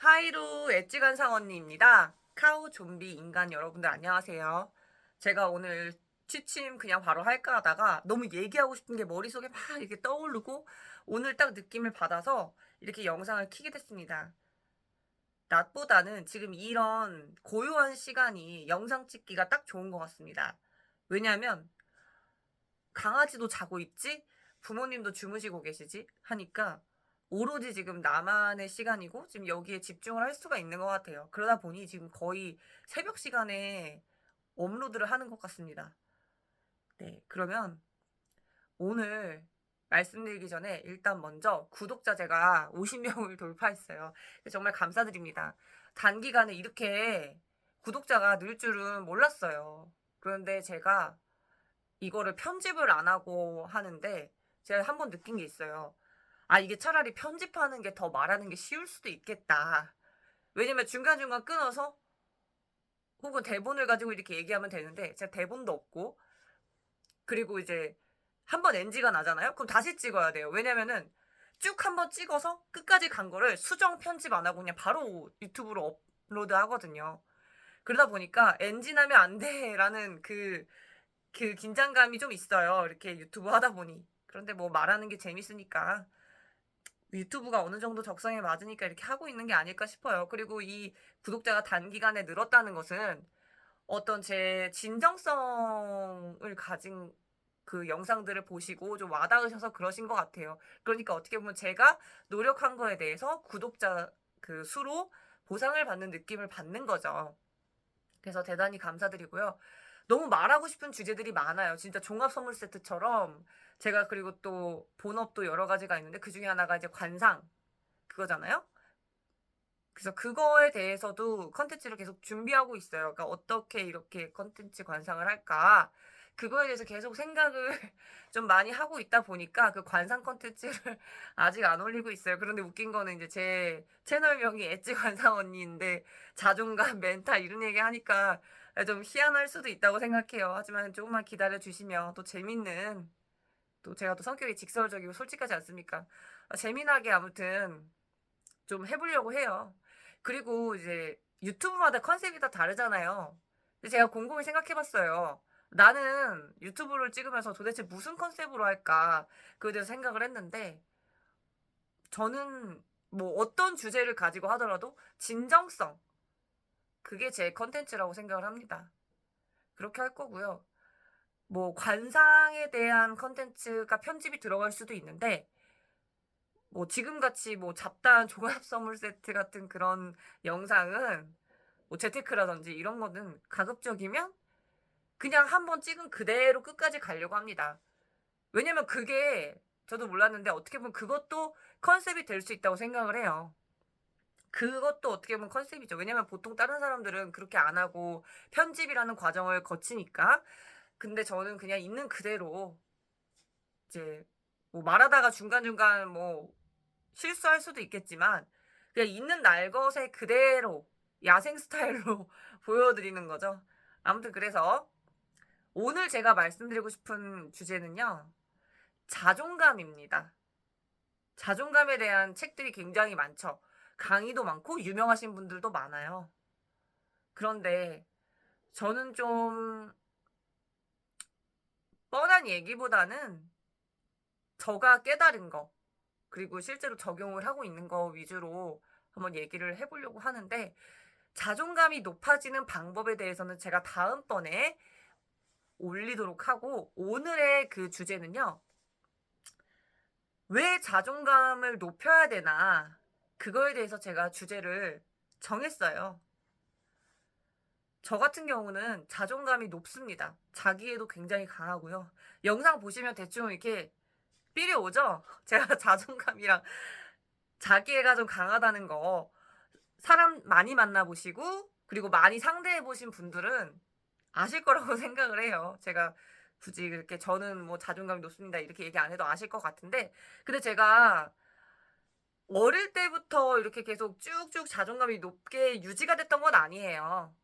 하이루 엣지간상 언니입니다. 카우 좀비 인간 여러분들 안녕하세요. 제가 오늘 취침 그냥 바로 할까 하다가 너무 얘기하고 싶은 게 머릿속에 막 이렇게 떠오르고 오늘 딱 느낌을 받아서 이렇게 영상을 켜게 됐습니다. 낮보다는 지금 이런 고요한 시간이 영상 찍기가 딱 좋은 것 같습니다. 왜냐하면 강아지도 자고 있지? 부모님도 주무시고 계시지? 하니까 오로지 지금 나만의 시간이고 지금 여기에 집중을 할 수가 있는 것 같아요. 그러다 보니 지금 거의 새벽 시간에 업로드를 하는 것 같습니다. 네, 그러면 오늘 말씀드리기 전에 일단 먼저 구독자 제가 50명을 돌파했어요. 정말 감사드립니다. 단기간에 이렇게 구독자가 늘 줄은 몰랐어요. 그런데 제가 이거를 편집을 안 하고 하는데 제가 한번 느낀 게 있어요. 아, 이게 차라리 편집하는 게 더 말하는 게 쉬울 수도 있겠다. 왜냐면 중간중간 끊어서 혹은 대본을 가지고 이렇게 얘기하면 되는데 제가 대본도 없고 그리고 이제 한번 NG가 나잖아요? 그럼 다시 찍어야 돼요. 왜냐면은 쭉 한번 찍어서 끝까지 간 거를 수정 편집 안 하고 그냥 바로 유튜브로 업로드 하거든요. 그러다 보니까 NG 나면 안 돼라는 그 긴장감이 좀 있어요. 이렇게 유튜브 하다 보니. 그런데 뭐 말하는 게 재밌으니까 유튜브가 어느 정도 적성에 맞으니까 이렇게 하고 있는 게 아닐까 싶어요. 그리고 이 구독자가 단기간에 늘었다는 것은 어떤 제 진정성을 가진 그 영상들을 보시고 좀 와닿으셔서 그러신 것 같아요. 그러니까 어떻게 보면 제가 노력한 거에 대해서 구독자 그 수로 보상을 받는 느낌을 받는 거죠. 그래서 대단히 감사드리고요. 너무 말하고 싶은 주제들이 많아요. 진짜 종합 선물 세트처럼 제가 그리고 또 본업도 여러 가지가 있는데 그 중에 하나가 이제 관상 그거잖아요. 그래서 그거에 대해서도 컨텐츠를 계속 준비하고 있어요. 그러니까 어떻게 이렇게 컨텐츠 관상을 할까? 그거에 대해서 계속 생각을 좀 많이 하고 있다 보니까 그 관상 컨텐츠를 아직 안 올리고 있어요. 그런데 웃긴 거는 이제 제 채널명이 엣지 관상 언니인데 자존감, 멘탈 이런 얘기 하니까 좀 희한할 수도 있다고 생각해요. 하지만 조금만 기다려 주시면 또 재밌는 또 제가 또 성격이 직설적이고 솔직하지 않습니까? 재미나게 아무튼 좀 해보려고 해요. 그리고 이제 유튜브마다 컨셉이 다 다르잖아요. 근데 제가 곰곰이 생각해봤어요. 나는 유튜브를 찍으면서 도대체 무슨 컨셉으로 할까? 그에 대해서 생각을 했는데, 저는 뭐 어떤 주제를 가지고 하더라도 진정성, 그게 제 컨텐츠라고 생각을 합니다. 그렇게 할 거고요. 뭐 관상에 대한 컨텐츠가 편집이 들어갈 수도 있는데, 뭐 지금같이 뭐 잡다한 종합 선물 세트 같은 그런 영상은 뭐 재테크라든지 이런 거는 가급적이면 그냥 한번 찍은 그대로 끝까지 가려고 합니다. 왜냐면 그게 저도 몰랐는데 어떻게 보면 그것도 컨셉이 될 수 있다고 생각을 해요. 그것도 어떻게 보면 컨셉이죠. 왜냐면 보통 다른 사람들은 그렇게 안 하고 편집이라는 과정을 거치니까. 근데 저는 그냥 있는 그대로 이제 뭐 말하다가 중간중간 뭐 실수할 수도 있겠지만 그냥 있는 날것에 그대로 야생 스타일로 보여드리는 거죠. 아무튼 그래서 오늘 제가 말씀드리고 싶은 주제는요. 자존감입니다. 자존감에 대한 책들이 굉장히 많죠. 강의도 많고 유명하신 분들도 많아요. 그런데 저는 좀 뻔한 얘기보다는 저가 깨달은 거 그리고 실제로 적용을 하고 있는 거 위주로 한번 얘기를 해보려고 하는데 자존감이 높아지는 방법에 대해서는 제가 다음번에 올리도록 하고 오늘의 그 주제는요. 왜 자존감을 높여야 되나 그거에 대해서 제가 주제를 정했어요. 저 같은 경우는 자존감이 높습니다. 자기애도 굉장히 강하고요. 영상 보시면 대충 이렇게 삘이 오죠? 제가 자존감이랑 자기애가 좀 강하다는 거 사람 많이 만나보시고 그리고 많이 상대해보신 분들은 아실 거라고 생각을 해요. 제가 굳이 그렇게 저는 뭐 자존감이 높습니다 이렇게 얘기 안 해도 아실 것 같은데 근데 제가 어릴 때부터 이렇게 계속 쭉쭉 자존감이 높게 유지가 됐던 건 아니에요.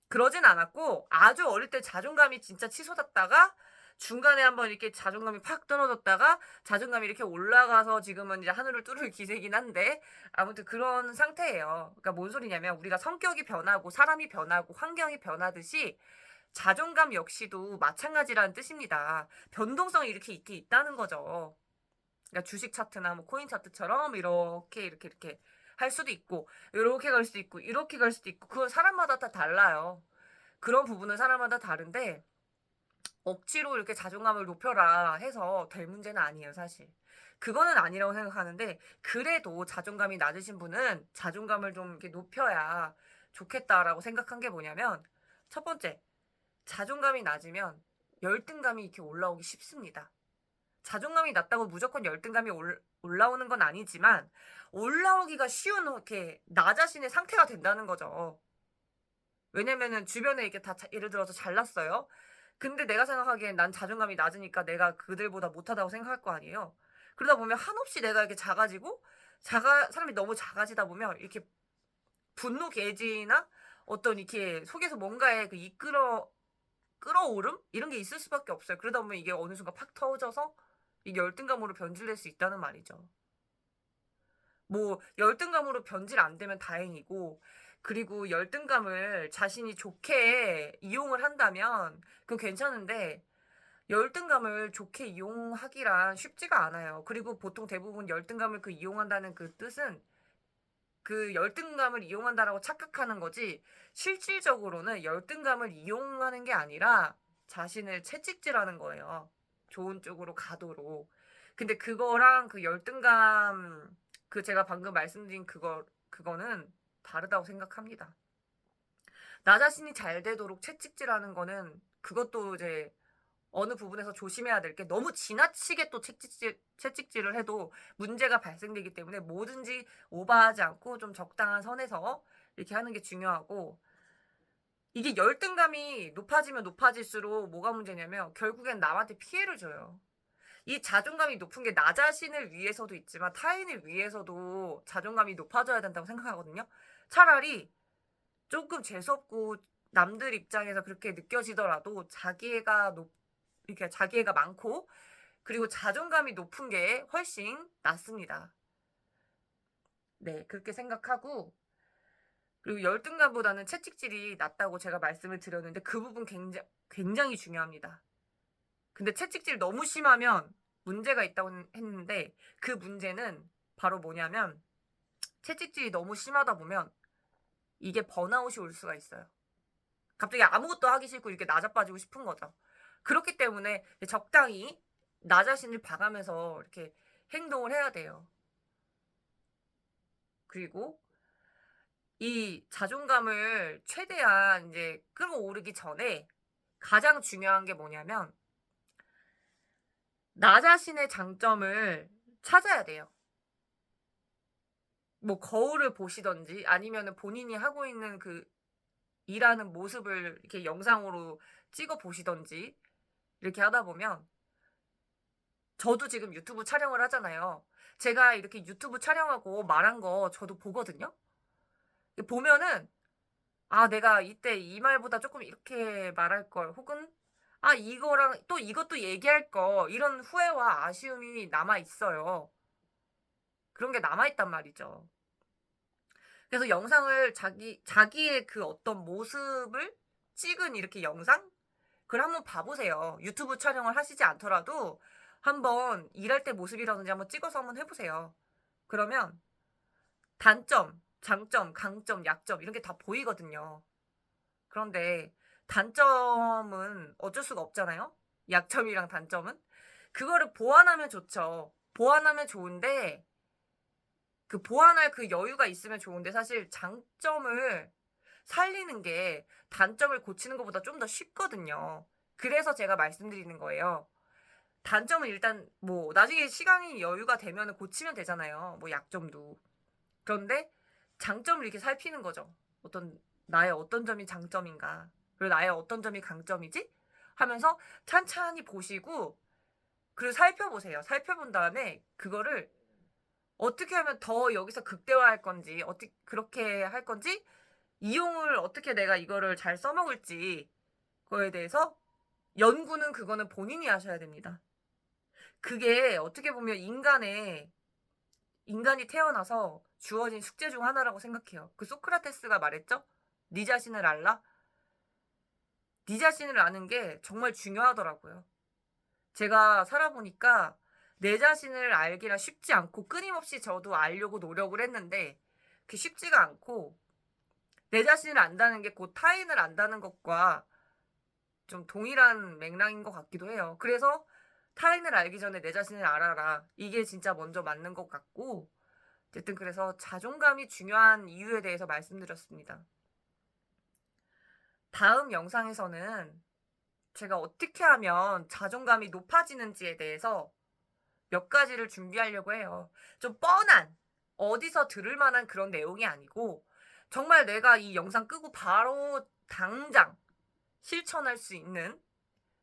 그러진 않았고 아주 어릴 때 자존감이 진짜 치솟았다가 중간에 한번 이렇게 자존감이 팍 떨어졌다가 자존감이 이렇게 올라가서 지금은 이제 하늘을 뚫을 기세긴 한데 아무튼 그런 상태예요. 그러니까 뭔 소리냐면 우리가 성격이 변하고 사람이 변하고 환경이 변하듯이 자존감 역시도 마찬가지라는 뜻입니다. 변동성이 이렇게 있다는 거죠. 그러니까 주식 차트나 뭐 코인 차트처럼 이렇게 할 수도 있고 이렇게 갈 수도 있고 이렇게 갈 수도 있고 그건 사람마다 다 달라요. 그런 부분은 사람마다 다른데 억지로 이렇게 자존감을 높여라 해서 될 문제는 아니에요, 사실. 그거는 아니라고 생각하는데 그래도 자존감이 낮으신 분은 자존감을 좀 이렇게 높여야 좋겠다라고 생각한 게 뭐냐면 첫 번째, 자존감이 낮으면 열등감이 이렇게 올라오기 쉽습니다. 자존감이 낮다고 무조건 열등감이 올라오는 건 아니지만 올라오기가 쉬운 이렇게 나 자신의 상태가 된다는 거죠. 왜냐면은 주변에 이렇게 다 예를 들어서 잘났어요. 근데 내가 생각하기엔 난 자존감이 낮으니까 내가 그들보다 못하다고 생각할 거 아니에요. 그러다 보면 한없이 내가 이렇게 작아지고 사람이 너무 작아지다 보면 이렇게 분노 게이지나 어떤 이렇게 속에서 뭔가에 그 끌어오름 이런 게 있을 수밖에 없어요. 그러다 보면 이게 어느 순간 팍 터져서 이게 열등감으로 변질될 수 있다는 말이죠. 뭐 열등감으로 변질 안 되면 다행이고 그리고 열등감을 자신이 좋게 이용을 한다면 그건 괜찮은데 열등감을 좋게 이용하기란 쉽지가 않아요. 그리고 보통 대부분 열등감을 이용한다는 그 뜻은 그 열등감을 이용한다라고 착각하는 거지 실질적으로는 열등감을 이용하는 게 아니라 자신을 채찍질하는 거예요. 좋은 쪽으로 가도록. 근데 그거랑 그 열등감 그 제가 방금 말씀드린 그거는 다르다고 생각합니다. 나 자신이 잘 되도록 채찍질하는 거는 그것도 이제 어느 부분에서 조심해야 될 게 너무 지나치게 또 채찍질을 해도 문제가 발생되기 때문에 뭐든지 오버하지 않고 좀 적당한 선에서 이렇게 하는 게 중요하고 이게 열등감이 높아지면 높아질수록 뭐가 문제냐면 결국엔 남한테 피해를 줘요. 이 자존감이 높은 게 나 자신을 위해서도 있지만 타인을 위해서도 자존감이 높아져야 된다고 생각하거든요. 차라리 조금 재수없고 남들 입장에서 그렇게 느껴지더라도 이렇게 자기애가 많고 그리고 자존감이 높은 게 훨씬 낫습니다. 네, 그렇게 생각하고 그리고 열등감보다는 채찍질이 낫다고 제가 말씀을 드렸는데 그 부분 굉장히 중요합니다. 근데 채찍질 너무 심하면 문제가 있다고 했는데 그 문제는 바로 뭐냐면 채찍질이 너무 심하다 보면 이게 번아웃이 올 수가 있어요. 갑자기 아무것도 하기 싫고 이렇게 나자빠지고 싶은 거죠. 그렇기 때문에 적당히 나 자신을 봐가면서 이렇게 행동을 해야 돼요. 그리고 이 자존감을 최대한 이제 끌어오르기 전에 가장 중요한 게 뭐냐면 나 자신의 장점을 찾아야 돼요. 뭐 거울을 보시던지 아니면은 본인이 하고 있는 그 일하는 모습을 이렇게 영상으로 찍어 보시던지 이렇게 하다 보면 저도 지금 유튜브 촬영을 하잖아요. 제가 이렇게 유튜브 촬영하고 말한 거 저도 보거든요. 보면은 아, 내가 이때 이 말보다 조금 이렇게 말할 걸 혹은 아, 이거랑 또 이것도 얘기할 거 이런 후회와 아쉬움이 남아 있어요. 그런 게 남아 있단 말이죠. 그래서 영상을 자기의 그 어떤 모습을 찍은 이렇게 영상? 그걸 한번 봐보세요. 유튜브 촬영을 하시지 않더라도 한번 일할 때 모습이라든지 한번 찍어서 한번 해보세요. 그러면 단점, 장점, 강점, 약점 이런 게 다 보이거든요. 그런데 단점은 어쩔 수가 없잖아요. 약점이랑 단점은. 그거를 보완하면 좋죠. 보완하면 좋은데 그 보완할 그 여유가 있으면 좋은데 사실 장점을 살리는 게 단점을 고치는 것보다 좀 더 쉽거든요. 그래서 제가 말씀드리는 거예요. 단점은 일단 뭐 나중에 시간이 여유가 되면 고치면 되잖아요. 뭐 약점도. 그런데 장점을 이렇게 살피는 거죠. 나의 어떤 점이 장점인가. 그리고 나의 어떤 점이 강점이지? 하면서 찬찬히 보시고 그리고 살펴보세요. 살펴본 다음에 그거를 어떻게 하면 더 여기서 극대화할 건지 어떻게 그렇게 할 건지 이용을 어떻게 내가 이거를 잘 써먹을지 그거에 대해서 연구는 그거는 본인이 하셔야 됩니다. 그게 어떻게 보면 인간이 태어나서 주어진 숙제 중 하나라고 생각해요. 그 소크라테스가 말했죠? 네 자신을 알라? 네 자신을 아는 게 정말 중요하더라고요. 제가 살아보니까 내 자신을 알기가 쉽지 않고 끊임없이 저도 알려고 노력을 했는데 그게 쉽지가 않고 내 자신을 안다는 게 곧 타인을 안다는 것과 좀 동일한 맥락인 것 같기도 해요. 그래서 타인을 알기 전에 내 자신을 알아라. 이게 진짜 먼저 맞는 것 같고 어쨌든 그래서 자존감이 중요한 이유에 대해서 말씀드렸습니다. 다음 영상에서는 제가 어떻게 하면 자존감이 높아지는지에 대해서 몇 가지를 준비하려고 해요. 좀 뻔한, 어디서 들을 만한 그런 내용이 아니고 정말 내가 이 영상 끄고 바로 당장 실천할 수 있는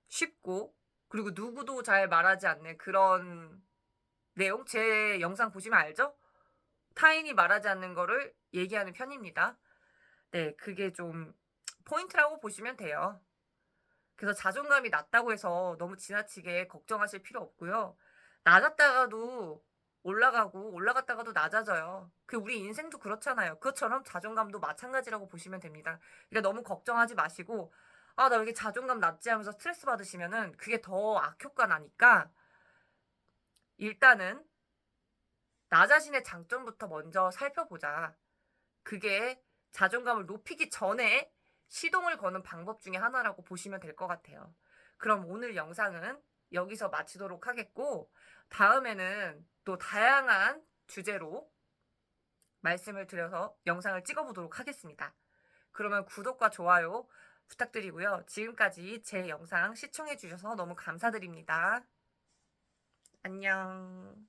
쉽고 그리고 누구도 잘 말하지 않는 그런 내용. 제 영상 보시면 알죠? 타인이 말하지 않는 거를 얘기하는 편입니다. 네, 그게 좀 포인트라고 보시면 돼요. 그래서 자존감이 낮다고 해서 너무 지나치게 걱정하실 필요 없고요. 낮았다가도 올라가고 올라갔다가도 낮아져요. 그 우리 인생도 그렇잖아요. 그것처럼 자존감도 마찬가지라고 보시면 됩니다. 그러니까 너무 걱정하지 마시고 아, 나 왜 이렇게 자존감 낮지 하면서 스트레스 받으시면은 그게 더 악효과 나니까 일단은 나 자신의 장점부터 먼저 살펴보자. 그게 자존감을 높이기 전에 시동을 거는 방법 중에 하나라고 보시면 될 것 같아요. 그럼 오늘 영상은 여기서 마치도록 하겠고, 다음에는 또 다양한 주제로 말씀을 드려서 영상을 찍어보도록 하겠습니다. 그러면 구독과 좋아요 부탁드리고요. 지금까지 제 영상 시청해주셔서 너무 감사드립니다. 안녕.